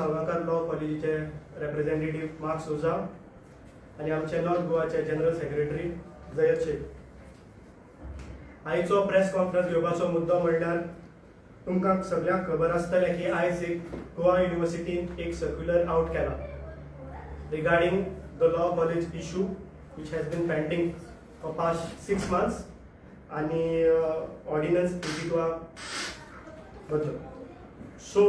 सावंकर law कॉलेजीचे representative mark सोजा आणि आमचे north गोवाचे general secretary जयत शेख। आयचो प्रेस कॉन्फरन्स घेवपाचो मुद्दो म्हणल्यार तुमकां सगळ्यांक खबर आसतलें की आयज एक गोवा युनिव्हर्सिटीन एक सर्क्युलर आउट केला regarding the law college issue which has been pending for past 6 months आणि ऑर्डिनन्स 82 बद्दल। सो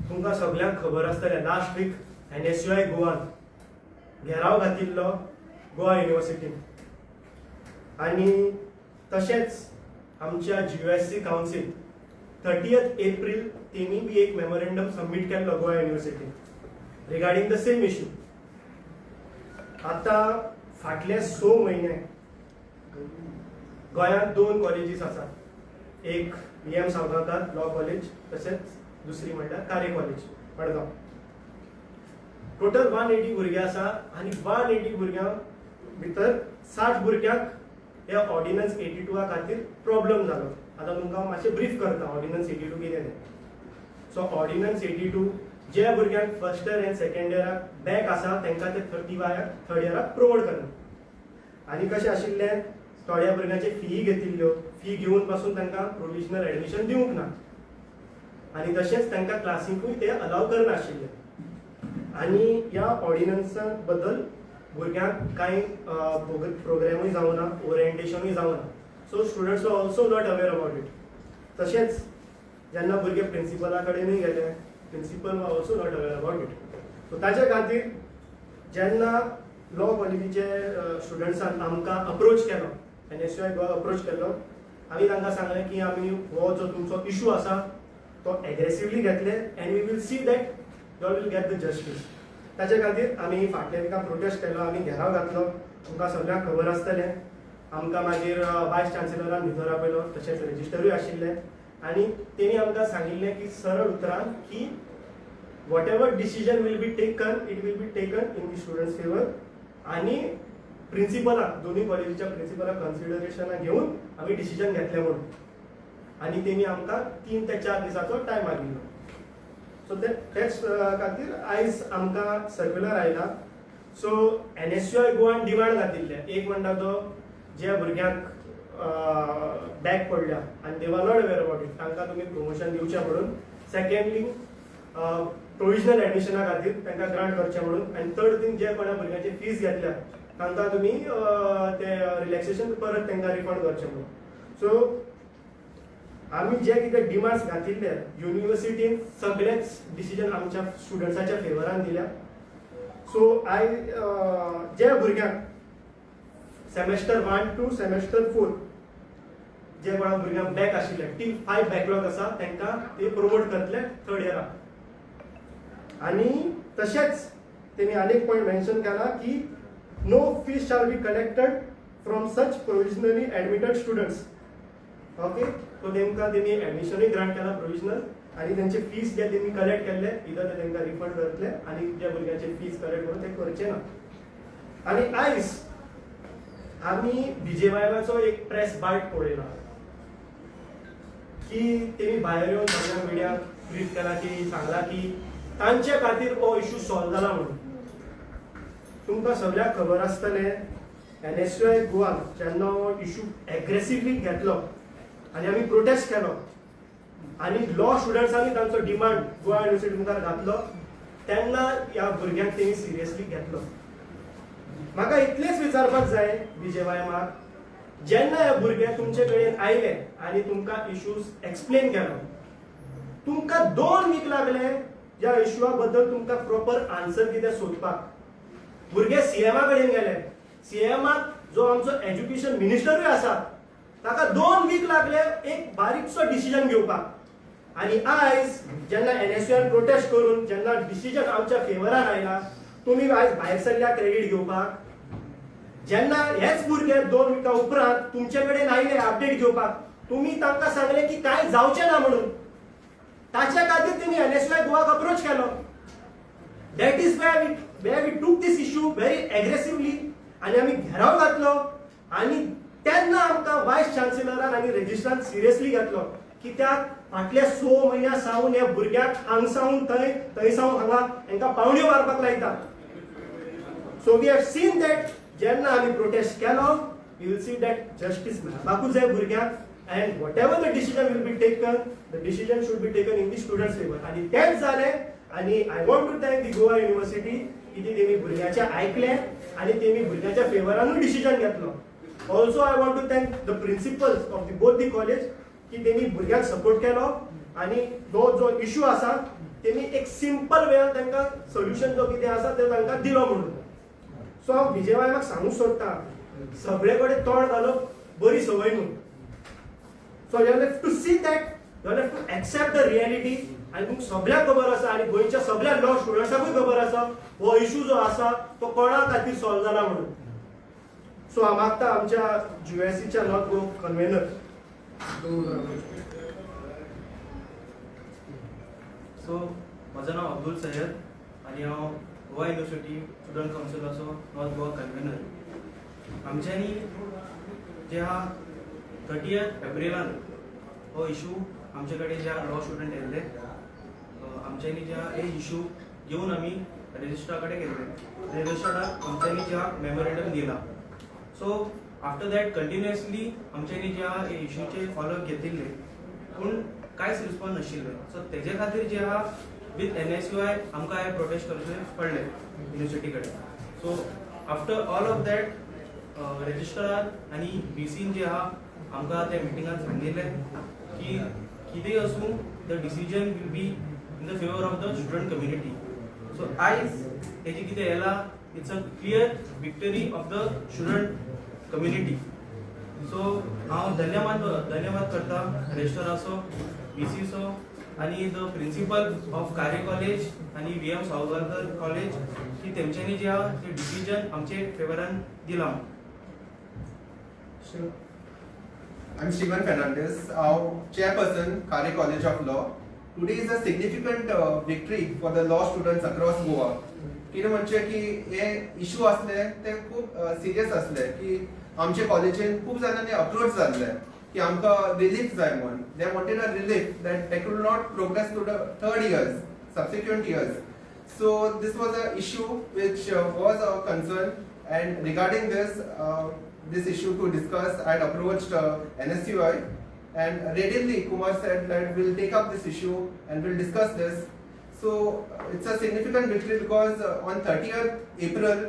तुमकां सगळ्यांक खबर आसतलें लास्ट वीक NSUI गोवान घेराव घातिल्लो गोवा युनिव्हर्सिटीन आणि तशेंच आमच्या GUSC कावन्सील 30th एप्रील तेणी बी एक मेमोरेंडम सबमीट केल्लो गोवा युनिव्हर्सिटीन रिगार्डिंग द सेम इशू। आता फाटले 6 महिने गोंयांत 2 कॉलेजीस आसात, एक VM सावंकर लॉ कॉलेज तशेंच दुसरी म्हणल्यार कारे कॉलेज मडगांव। टोटल 180 भुरगे आसा आणि 180 भुरग्यां भितर 60 भुरग्यांक ह्या ऑर्डिनन्स 82 खातीर प्रॉब्लेम जालो। आता तुमकां मातशें ब्रीफ करता ऑर्डिनन्स 82 कितें तें। सो ऑर्डिनन्स 82 जे भुरग्यांक फर्स्ट इयर एंड सेकंड इयराक बॅक आसा तांकां ते थर्ड इयराक प्रोवाइड करना आनी कशें आशिल्लें थोड्या भुरग्यांचे फी घेतिल्ल्यो, फी घेवन पासून तांकां प्रोविजनल एडमिशन दिवंक ना आनी तशेंच तांकां क्लासीकूय ते अलाव करनाशिल्ले आनी ह्या ऑर्डिनन्सा बद्दल भुरग्यांक कांय प्रोग्रामूय जावना, ओरिएंटेशनूय जावना। So students are also not aware about it. तशेंच जेन्ना भुरगे प्रिंसिपला कडेनूय गेले, principal were also not aware about it. So ताचे खातीर जेन्ना लॉ कॉलेजीचे स्टुडंट्सान आमकां अप्रोच केलो, NSUI गोवा अप्रोच केलो, आमी तांकां सांगलें की आमी हो जो तुमचो इशू आसा तो एग्रेसिवली घेतले and we will see that you will get the justice. ताचे खातीर आमी फाटल्या विकाक प्रोटेस्ट केलो, आमी घेराव घातलो। तुमकां सगळ्यांक खबर आसतलें आमकां मागीर वायस चान्सेलरान भितर आपयलो, तशेंच रेजिस्टरूय आशिल्लें आनी तेणी आमकां सांगिल्लें की सरळ उतरान की what decision will be taken it will be taken in the students favour आनी प्रिंसिपलाक दोन्ही कॉलेजीच्या प्रिंसिपलाक कन्सिडरेशनाक घेवन आमी डिसिजन घेतलें म्हणून आनी तेणी आमकां 3 ते 4 दिसाचो टायम मागिल्लो। सो तेच खातीर आयज आमकां सर्क्युलर आयला। सो NSUI गोवान डिमांड घातिल्ले, एक म्हणटा तो ज्या भुरग्यांक बॅक पडल्या आनी दे were not aware about it तांकां तुमी प्रमोशन दिवचें म्हणून, सेकंडली प्रोविजनल एडमिशना खातीर तांकां ग्रांट करचें म्हणून आनी थर्ड थिंग जे कोणा भुरग्यांची फीज घेतल्या तांकां तुमी ते रिलॅक्सेशन परत तांकां रिफंड करचें म्हणून। सो आमी जे कितें डिमांड्स घातिल्ले युनिव्हर्सिटीन सगळेच डिसिजन आमच्या स्टुडंट्साच्या फेवरान दिल्या। सो जे भुरग्यांक सेमेस्टर 1 to सेमेस्टर 4 जे कोणा भुरग्यांक बॅक आशिल्ले T5 बॅकलॉग आसा तांकां ते प्रोमोट करतले थर्ड इयराक आनी तशेंच तेणी आनीक पॉयंट मेन्शन केला की no fees shall be collected from such provisionally admitted students. Okay, so तांकां तेणी एडमिशनूय ग्रांट केला प्रोविजनल आनी तांचे फीज जे तेणी कलेक्ट केल्ले इधर ते तांकां रिफंड करतले आनी ज्या भुरग्यांचे फीज कलेक्ट करून ते करचे ना। आनी आयज आमी BJYमाचो एक प्रेस बायट पळयला की तेणी भायर येवन सगळ्या मिडियाक ब्रीफ केला की सांगला की तांचे खातीर हो इशू सॉल्व जाला म्हणून। तुमकां सगळ्यांक खबर आसतलें NSUI गोवा जेन्ना हो इशू एग्रेसिवली घेतलो आनी आमी प्रोटेस्ट केलो आनी लॉ स्टुडंट्सांनी तांचो डिमांड गोवा युनिव्हर्सिटी मुखार घातलो तेन्ना ह्या भुरग्यांक तेणी सिरियसली घेतलो। म्हाका इतलेंच विचारपाक जाय BJYमाक, जेन्ना हे भुरगे तुमचे कडेन आयले आनी तुमकां इशूज एक्सप्लेन केलो, तुमकां 2 वीक लागले ह्या इशूआ बद्दल तुमकां प्रॉपर आन्सर कितें सोदपाक। भुरगे CMA कडेन गेले, CMAक जो आमचो एज्युकेशन मिनिस्टरूय आसा ताका 2 वीक लागले एक बारीकसो डिसिजन घेवपाक आनी आयज जेन्ना NSUI प्रोटेस्ट करून जेन्ना डिसिजन आमच्या फेवरान आयला तुमी आयज भायर सरल्या क्रेडीट घेवपाक। जेन्ना हेच भुरगे 2 विका उपरांत तुमचे कडेन आयले अपडेट घेवपाक तुमी तांकां सांगले की कांय जावचें ना म्हणून, ताचे खातीर तेणी NSUI गोवाक अप्रोच केलो। That is where we took this issue very aggressively आनी आमी घेराव घातलो आनी तेन्ना आमकां वायस चान्सेलरान आनी रेजिस्ट्रारान सिरियसली घेतलो कित्याक फाटल्या 6 म्हयन्या सावन ह्या भुरग्याक हांगसावन थंय सावन हांगा हांकां पावंड्यो मारपाक लायता. So we have seen that जेन्ना आमी प्रोटेस्ट केलो we will see that justice मेळपाकूच जाय भुरग्यांक. And whatever the decision will be taken, the decision should be taken in the students' favor. आणि तेच जालें. आणि I want to thank the Goa university की तेमी भुरग्याचे आयकले आणि तेमी भुरग्याच्या फेवरानूच डिसिजन घेतलो. Also I want to thank the principals of the both the college की तेमी भुरग्यांक सपोर्ट केलो आणि जो इश्यू आसा तेमी एक सिंपल वेयान तांकां सोल्युशन जो कितें आसा ते तांकां दिलो म्हणून. सो हांव विजय म्हाका सांगूंक सोदता सगळे कडेन तोंड घालप बरी संवय न्हू. So you have to see that, you have to accept the reality. आणि तुमकां सगळ्यांक खबर आसा आणि गोंयच्या सगळ्या लॉ स्टुडंट्सांकूय खबर आसा हो इश्यू जो आसा तो कोणा खातीर सॉल्व जाला म्हणून. सो हांव मागता आमच्या GUSCच्या नॉर्थ गोवा कन्व्हेनर सो माझं नाव अब्दुल सय्यद आणि हांव गोवा युनिव्हर्सिटी स्टुडंट कावन्सिलाचो नॉर्थ गोवा कन्व्हेनर. आमच्यांनी जे हा 30 एप्रिलान हो इशू आमचे कडेन ज्या लॉ स्टुडंट येयल्ले आमच्यांनी ज्या हे इशू घेवन आमी रजिस्ट्रा कडेन गेल्ले. रजिस्ट्राराक आमच्यांनी ज्या मेमोरेंडम दिला. सो आफ्टर दॅट कंटिन्युअसली आमच्यांनी ज्या हे इशूचे फॉलोअप घेतिल्ले पूण कांयच रिस्पॉन्स नाशिल्ले. सो तेजे खातीर जे आहा विथ NSUI आमकां हे प्रोटेस्ट करचे पडले युनिव्हर्सिटी कडेन. So after all of that registrar आनी VCन जे आहा आमकां त्या मिटिंगान सांगिल्लें की कितेंय आसूं the decision will be in the favour of the student community. So आयज हेजी कितें येयला it's a clear victory of the student community. So हांव धन्यवाद करता रजिस्ट्राराचो VCचो आनी द प्रिन्सिपल ऑफ कार्य कॉलेज आनी VM सावरकर कॉलेज की तेंच्यांनी जे आहा ते डिसिजन आमचे फेवरान दिलां. I'm Steven Fernandez, chairperson, Khare College of Law. Today is a significant victory for the law students across Goa. कितें म्हणजे की हे इशू असले ते खूप सिरियस असले की आमचे कॉलेजीन खूप जाणांनी अप्रोच जाल्ले की आमकां रिलीफ जाय म्हणून. They wanted a relief that they could not progress to the third years, subsequent years. So this was a issue which was a concern, and regarding this issue to discuss, I had approached NSUI, and readily Kumar said that we'll take up this issue and we'll discuss this. So it's a significant victory because on 30th April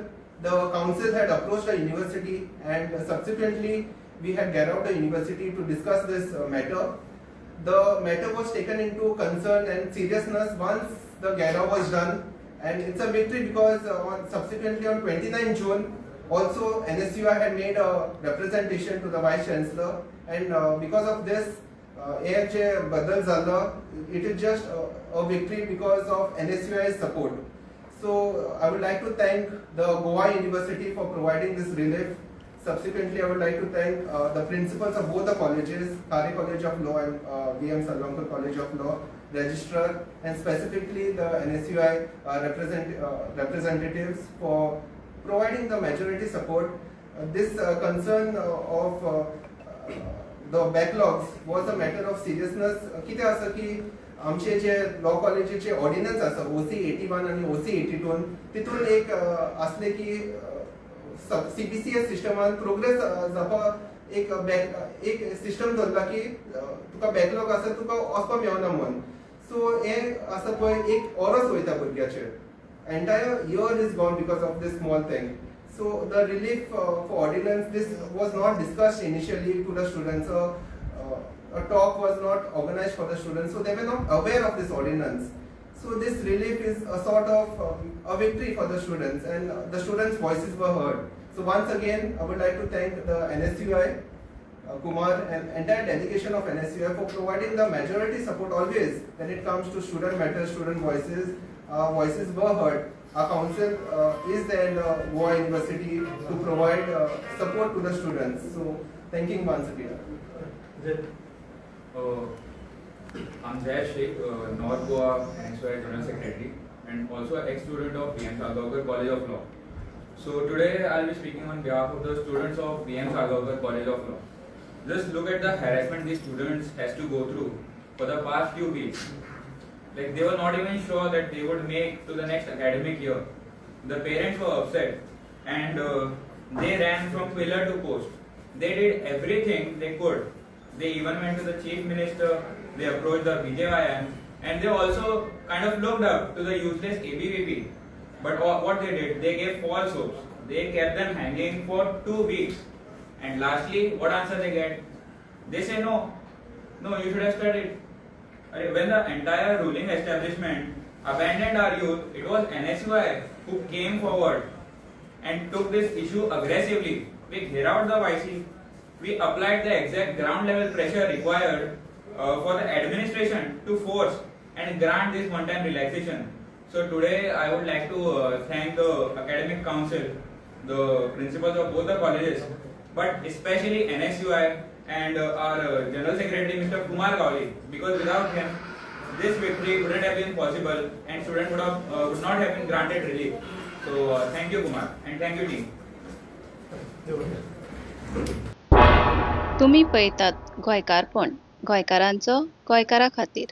the council had approached the university, and subsequently we had gathered out the university to discuss this matter. The matter was taken into concern and seriousness once the gather was done, and it's a victory because subsequently on 29 June also NSUI had made a representation to the Vice Chancellor, and because of this AFJ badal zalla, it is just a victory because of NSUI's support. So I would like to thank the Goa University for providing this relief. Subsequently, I would like to thank the principals of both the colleges, Khare College of Law and VM Salvankar College of Law, registrar, and specifically the NSUI representatives for providing the majority support. This concern of the backlogs was a matter of seriousness. कितें आसा की आमचे जे law कॉलेजीचे ordnance आसा OC 81 आणि OC 82 तितून एक असले की CBCS सिस्टमान प्रोग्रेस जावपा एक सिस्टम दवरला की तुका बॅकलॉग आसा तुका वचपा मेळना म्हणून. सो हे आसा पळय एक ऑरस वयता भुरग्याचेर. Entire year is gone because of this small thing. So the relief for ordinance, this was not discussed initially to the students. A talk was not organized for the students, so they were not aware of this ordinance. So this relief is a sort of a victory for the students, and the students' voices were heard. So once again, I would like to thank the NSUI, Kumar, and entire delegation of NSUI for providing the majority support always when it comes to student matters, student voices. Voices were heard. Our council is there in Goa University to provide support to the students. So, thanking once again. I'm Jay Sheikh, North Goa NSUI General Secretary, and also ex-student of VM Salvankar College of Law. So today I'll be speaking on behalf of the students of VM Salvankar College of Law. Just look at the harassment these students has to go through for the past few weeks. Like they were not even sure that they would make to the next academic year. The parents were upset and they ran from pillar to post. They did everything they could. They even went to the chief minister, they approached the BJYM, and they also kind of looked up to the useless ABVP. But what they did, they gave false hopes. They kept them hanging for 2 weeks. And lastly, what answer they get? They say no, you should have studied. When the entire ruling establishment abandoned our youth, it was NSUI who came forward and took this issue aggressively. We cleared out the YC. We applied the exact ground level pressure required for the administration to force and grant this one-time relaxation. So today I would like to thank the academic council, the principals of both the colleges, but especially NSUI and our General Secretary Mr. Kumar Gowli, because without him this victory wouldn't have been possible and students would not have been granted relief. So thank you Kumar and thank you team. तुम्ही पळयतात गोंयकारपण गोंयकारांचो गोंयकारा खातीर.